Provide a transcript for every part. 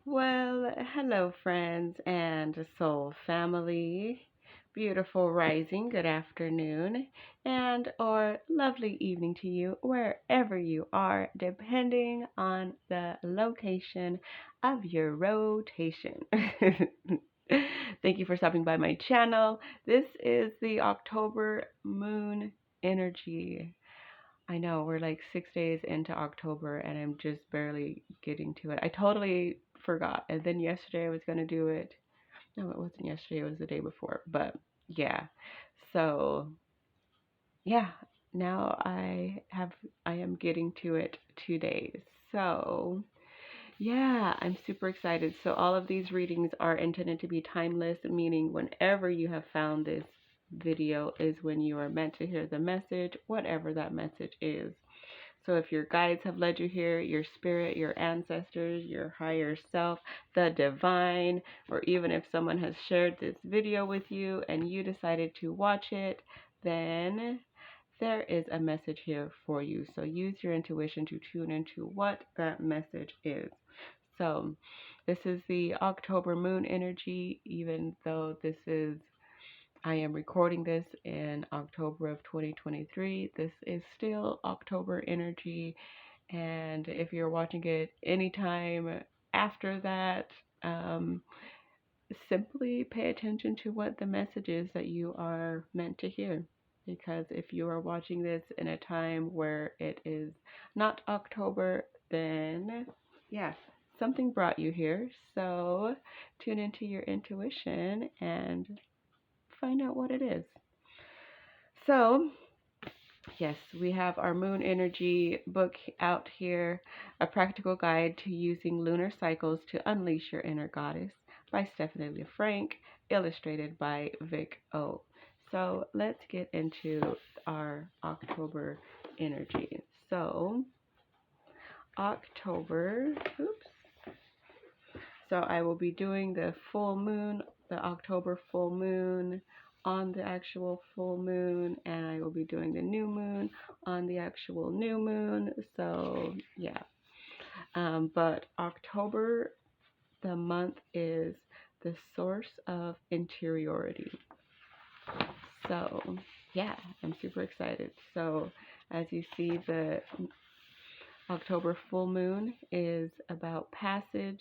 Well, hello, friends and soul family. Beautiful rising, good afternoon, and or lovely evening to you, wherever you are, depending on the location of your rotation. Thank you for stopping by my channel. This is the October moon energy. I know we're like 6 days into October and I'm just barely getting to it. I totally forgot. And then yesterday I was going to do it. No, it wasn't yesterday, it was the day before. But yeah. So, yeah, now I am getting to it today. So, yeah, I'm super excited. So, all of these readings are intended to be timeless, meaning whenever you have found this video is when you are meant to hear the message, whatever that message is. So if your guides have led you here, your spirit, your ancestors, your higher self, the divine, or even if someone has shared this video with you and you decided to watch it, then there is a message here for you. So use your intuition to tune into what that message is. So this is the October moon energy, even though I am recording this in October of 2023. This is still October energy. And if you're watching it anytime after that, um, simply pay attention to what the message is that you are meant to hear. Because if you are watching this in a time where it is not October, then yeah, something brought you here. So tune into your intuition and find out what it is. So, yes, we have our moon energy book out here, A Practical Guide to Using Lunar Cycles to Unleash Your Inner Goddess by Stephanie LeFranc, illustrated by Vic O. So, let's get into our October energy. So, October, oops. So I will be doing the full moon, the October full moon on the actual full moon, and I will be doing the new moon on the actual new moon. So yeah, but October, the month is the source of interiority. So yeah, I'm super excited. So as you see, the October full moon is about passage,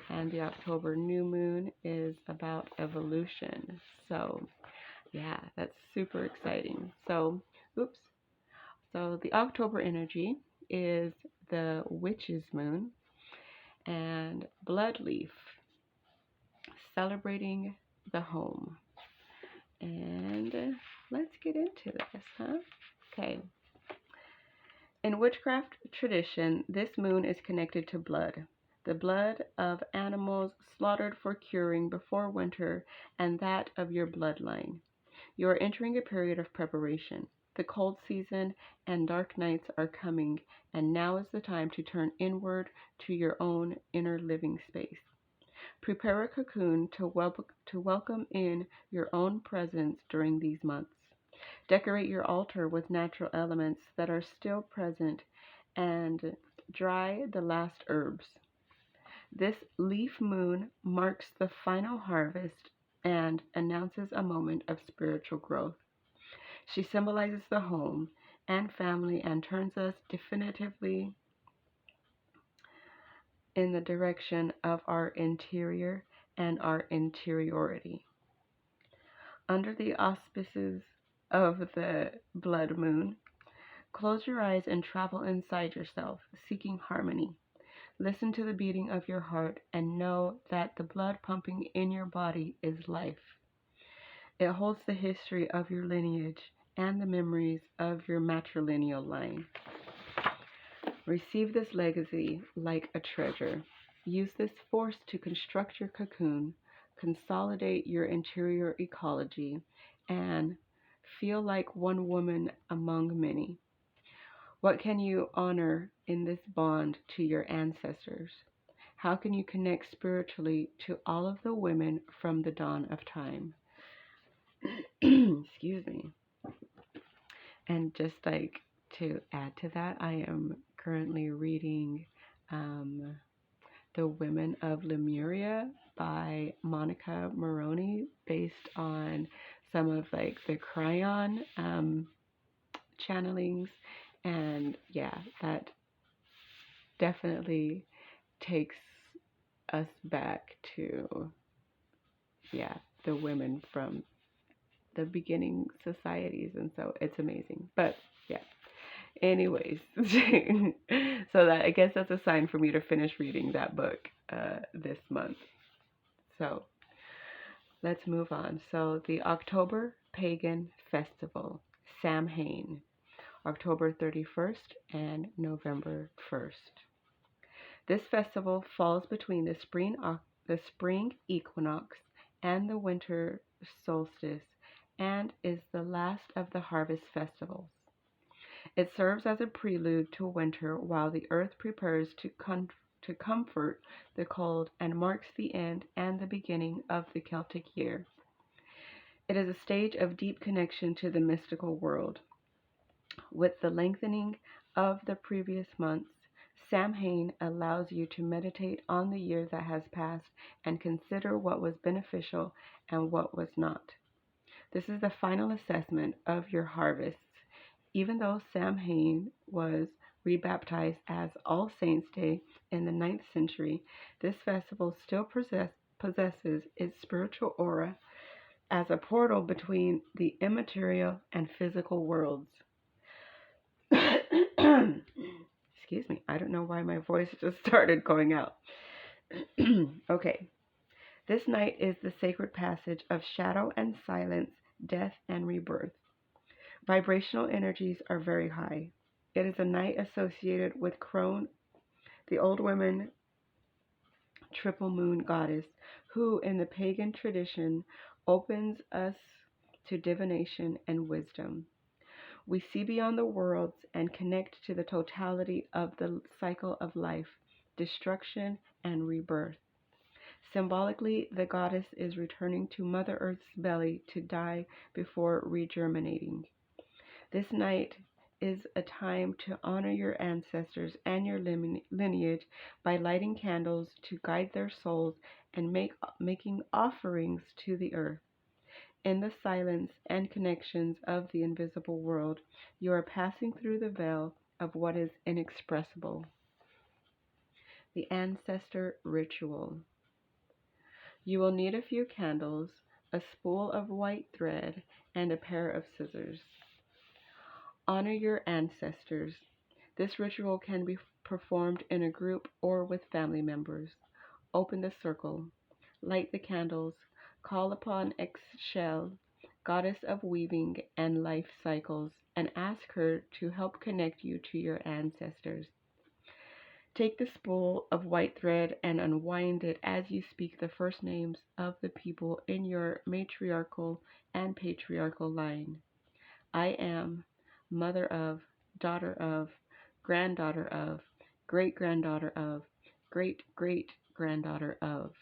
and the October new moon is about evolution. So, yeah, that's super exciting. So, oops. So, the October energy is the witch's moon and blood leaf, celebrating the home. And let's get into this, huh? Okay. In witchcraft tradition, this moon is connected to blood, the blood of animals slaughtered for curing before winter, and that of your bloodline. You are entering a period of preparation. The cold season and dark nights are coming, and now is the time to turn inward to your own inner living space. Prepare a cocoon to welcome in your own presence during these months. Decorate your altar with natural elements that are still present and dry the last herbs. This leaf moon marks the final harvest and announces a moment of spiritual growth. She symbolizes the home and family and turns us definitively in the direction of our interior and our interiority. Under the auspices of the blood moon, close your eyes and travel inside yourself, seeking harmony. Listen to the beating of your heart and know that the blood pumping in your body is life. It holds the history of your lineage and the memories of your matrilineal line. Receive this legacy like a treasure. Use this force to construct your cocoon, consolidate your interior ecology, and feel like one woman among many. What can you honor in this bond to your ancestors? How can you connect spiritually to all of the women from the dawn of time? Excuse me. And just like to add to that, I am currently reading The Women of Lemuria by Monica Maroney, based on some of like the Cryon channelings. And yeah, that definitely takes us back to, yeah, the women from the beginning societies. And so it's amazing. But yeah, anyways, so that I guess that's a sign for me to finish reading that book this month. So let's move on. So the October Pagan Festival, Samhain, October 31st and November 1st. This festival falls between the spring equinox and the winter solstice and is the last of the harvest festivals. It serves as a prelude to winter while the earth prepares to comfort the cold and marks the end and the beginning of the Celtic year. It is a stage of deep connection to the mystical world. With the lengthening of the previous months, Samhain allows you to meditate on the year that has passed and consider what was beneficial and what was not. This is the final assessment of your harvests. Even though Samhain was rebaptized as All Saints' Day in the 9th century, this festival still possesses its spiritual aura as a portal between the immaterial and physical worlds. Excuse me, I don't know why my voice just started going out. Okay, this night is the sacred passage of shadow and silence, death and rebirth. Vibrational energies are very high. It is a night associated with Crone, the old woman triple moon goddess, who in the pagan tradition opens us to divination and wisdom. We see beyond the worlds and connect to the totality of the cycle of life, destruction, and rebirth. Symbolically, the goddess is returning to Mother Earth's belly to die before regerminating. This night is a time to honor your ancestors and your lineage by lighting candles to guide their souls and making offerings to the earth. In the silence and connections of the invisible world, you are passing through the veil of what is inexpressible. The Ancestor Ritual. You will need a few candles, a spool of white thread, and a pair of scissors. Honor your ancestors. This ritual can be performed in a group or with family members. Open the circle. Light the candles. Call upon Exshel, goddess of weaving and life cycles, and ask her to help connect you to your ancestors. Take the spool of white thread and unwind it as you speak the first names of the people in your matriarchal and patriarchal line. I am, mother of, daughter of, granddaughter of, great granddaughter of, great great granddaughter of.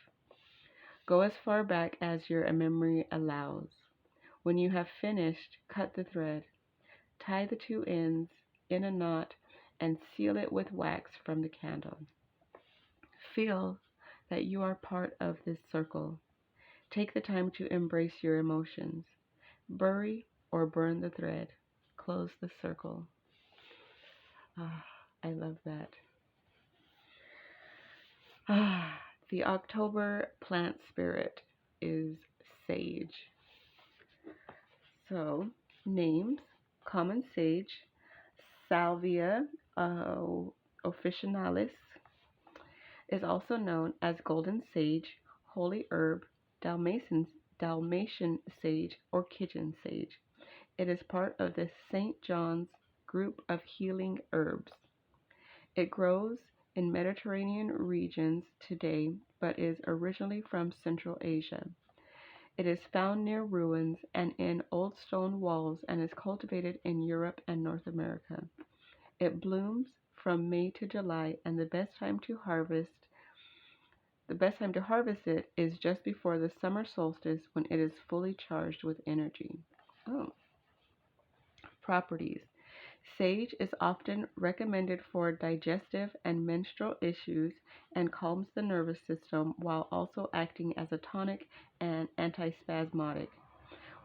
Go as far back as your memory allows. When you have finished, cut the thread. Tie the two ends in a knot and seal it with wax from the candle. Feel that you are part of this circle. Take the time to embrace your emotions. Bury or burn the thread. Close the circle. Ah, I love that. Ah, the October plant spirit is sage. So, names: common sage, Salvia officinalis, is also known as golden sage, holy herb, Dalmatian sage, or kitchen sage. It is part of the St. John's group of healing herbs. It grows in Mediterranean regions today, but is originally from Central Asia. It is found near ruins and in old stone walls and is cultivated in Europe and North America. It blooms from May to July, and the best time to harvest it is just before the summer solstice when it is fully charged with energy. Oh, properties. Sage is often recommended for digestive and menstrual issues and calms the nervous system while also acting as a tonic and antispasmodic.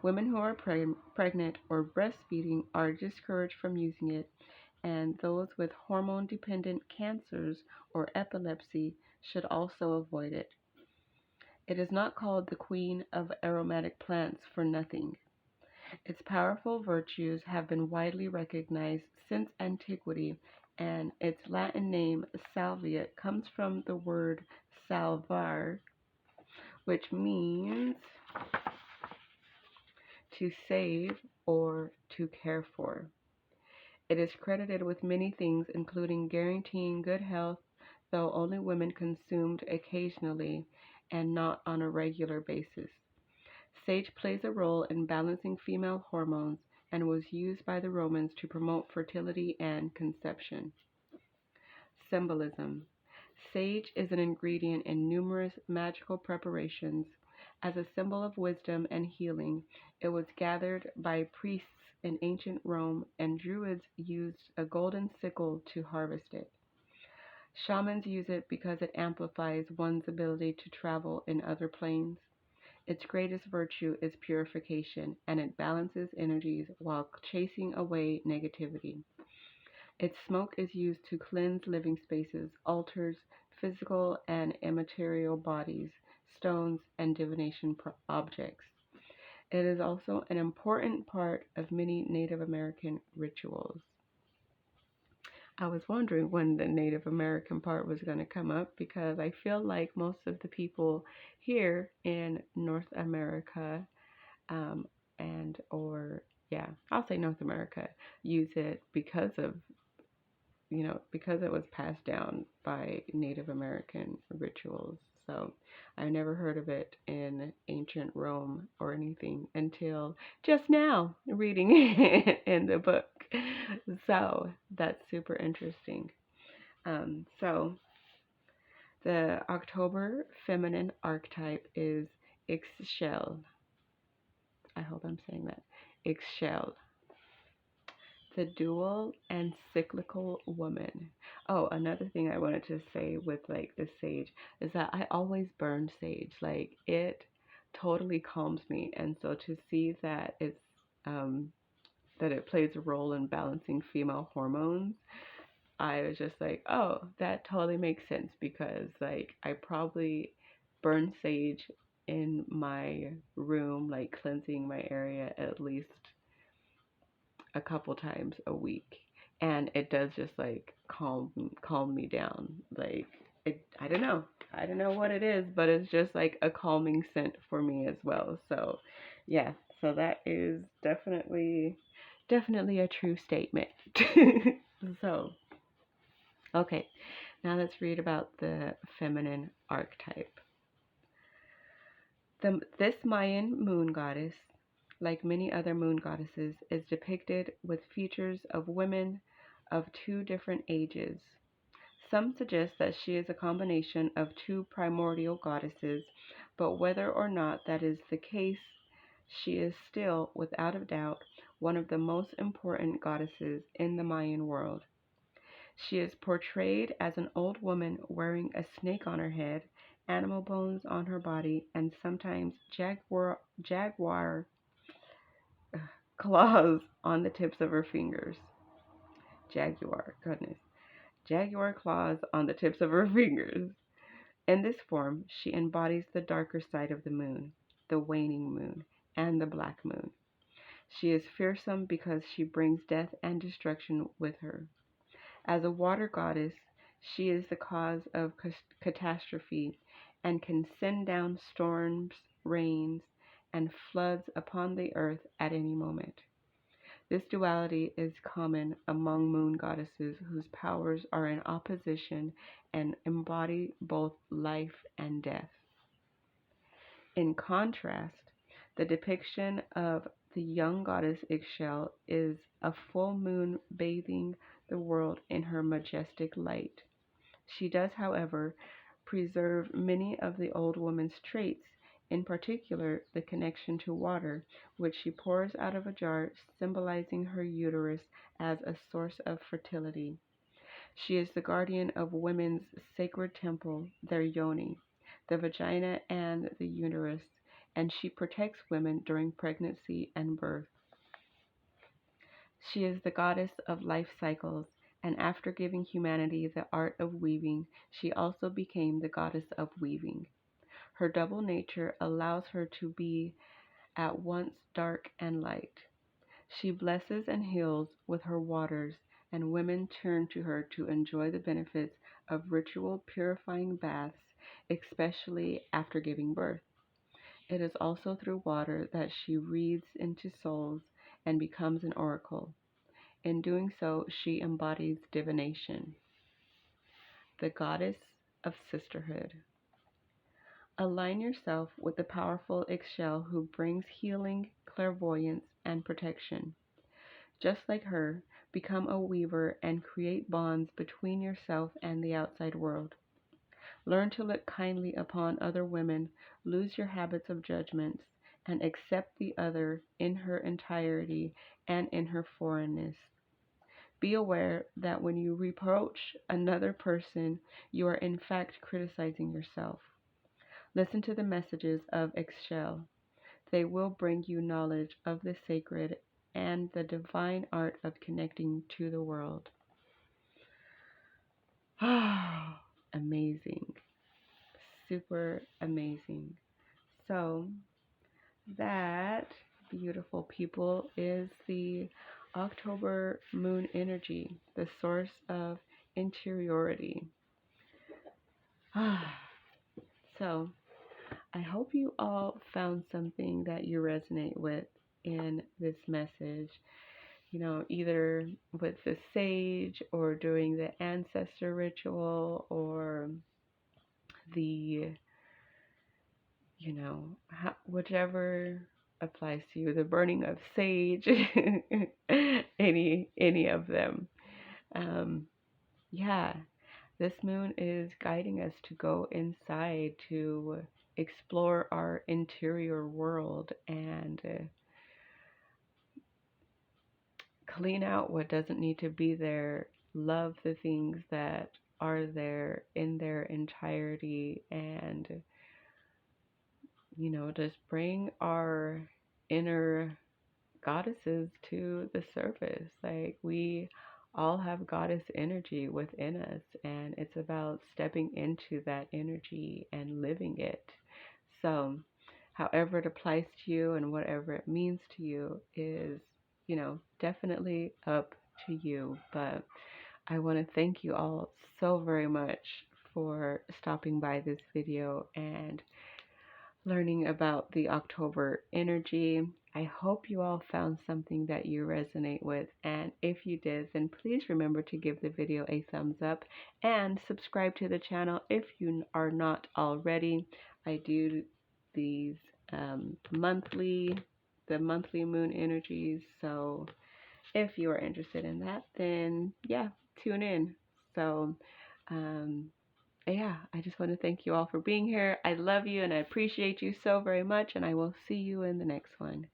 Women who are pregnant or breastfeeding are discouraged from using it, and those with hormone dependent cancers or epilepsy should also avoid it. It is not called the queen of aromatic plants for nothing. Its powerful virtues have been widely recognized since antiquity, and its Latin name, salvia, comes from the word salvar, which means to save or to care for. It is credited with many things, including guaranteeing good health, though only women consumed occasionally and not on a regular basis. Sage plays a role in balancing female hormones and was used by the Romans to promote fertility and conception. Symbolism. Sage is an ingredient in numerous magical preparations. As a symbol of wisdom and healing, it was gathered by priests in ancient Rome, and Druids used a golden sickle to harvest it. Shamans use it because it amplifies one's ability to travel in other planes. Its greatest virtue is purification, and it balances energies while chasing away negativity. Its smoke is used to cleanse living spaces, altars, physical and immaterial bodies, stones, and divination objects. It is also an important part of many Native American rituals. I was wondering when the Native American part was going to come up because I feel like most of the people here in North America, um, yeah, I'll say North America, use it because it was passed down by Native American rituals. So I never heard of it in ancient Rome or anything until just now reading it in the book. So that's super interesting. So the October feminine archetype is Ixchel. I hope I'm saying that. Ixchel, the dual and cyclical woman. Oh, another thing I wanted to say with like the sage is that I always burn sage. Like it totally calms me, and so to see that um that it plays a role in balancing female hormones, I was just like, oh, that totally makes sense because like I probably burn sage in my room, like cleansing my area at least a couple times a week, and it does just like calm me down. Like I don't know what it is, but it's just like a calming scent for me as well. So yeah, so that is definitely a true statement. So okay, now let's read about the feminine archetype. This Mayan moon goddess, like many other moon goddesses, is depicted with features of women of two different ages. Some suggest that she is a combination of two primordial goddesses, but whether or not that is the case, she is still, without a doubt, one of the most important goddesses in the Mayan world. She is portrayed as an old woman wearing a snake on her head, animal bones on her body, and sometimes jaguar claws on the tips of her fingers. Jaguar, goodness. Jaguar claws on the tips of her fingers. In this form, she embodies the darker side of the moon, the waning moon, and the black moon. She is fearsome because she brings death and destruction with her. As a water goddess, she is the cause of catastrophe and can send down storms, rains, and floods upon the earth at any moment. This duality is common among moon goddesses whose powers are in opposition and embody both life and death. In contrast, the depiction of the young goddess Ixchel is a full moon bathing the world in her majestic light. She does, however, preserve many of the old woman's traits in particular the connection to water, which she pours out of a jar, symbolizing her uterus as a source of fertility. She is the guardian of women's sacred temple, their yoni, the vagina and the uterus, and she protects women during pregnancy and birth. She is the goddess of life cycles, and after giving humanity the art of weaving, she also became the goddess of weaving. Her double nature allows her to be at once dark and light. She blesses and heals with her waters, and women turn to her to enjoy the benefits of ritual purifying baths, especially after giving birth. It is also through water that she reads into souls and becomes an oracle. In doing so, she embodies divination, the goddess of sisterhood. Align yourself with the powerful Ixchel who brings healing, clairvoyance, and protection. Just like her, become a weaver and create bonds between yourself and the outside world. Learn to look kindly upon other women, lose your habits of judgments, and accept the other in her entirety and in her foreignness. Be aware that when you reproach another person, you are in fact criticizing yourself. Listen to the messages of Ixchel. They will bring you knowledge of the sacred and the divine art of connecting to the world. Amazing. Super amazing. So, that, beautiful people, is the October moon energy, the source of interiority. So, I hope you all found something that you resonate with in this message. Either with the sage or doing the ancestor ritual or the, whichever applies to you, the burning of sage, any of them. Yeah, this moon is guiding us to go inside to explore our interior world and clean out what doesn't need to be there, love the things that are there in their entirety, and, just bring our inner goddesses to the surface. Like, we all have goddess energy within us, and it's about stepping into that energy and living it. So, however it applies to you and whatever it means to you is, definitely up to you. But I want to thank you all so very much for stopping by this video and learning about the October energy. I hope you all found something that you resonate with, and if you did, then please remember to give the video a thumbs up and subscribe to the channel if you are not already. I do these the monthly moon energies, so if you are interested in that, then yeah, tune in. So yeah, I just want to thank you all for being here. I love you and I appreciate you so very much, and I will see you in the next one.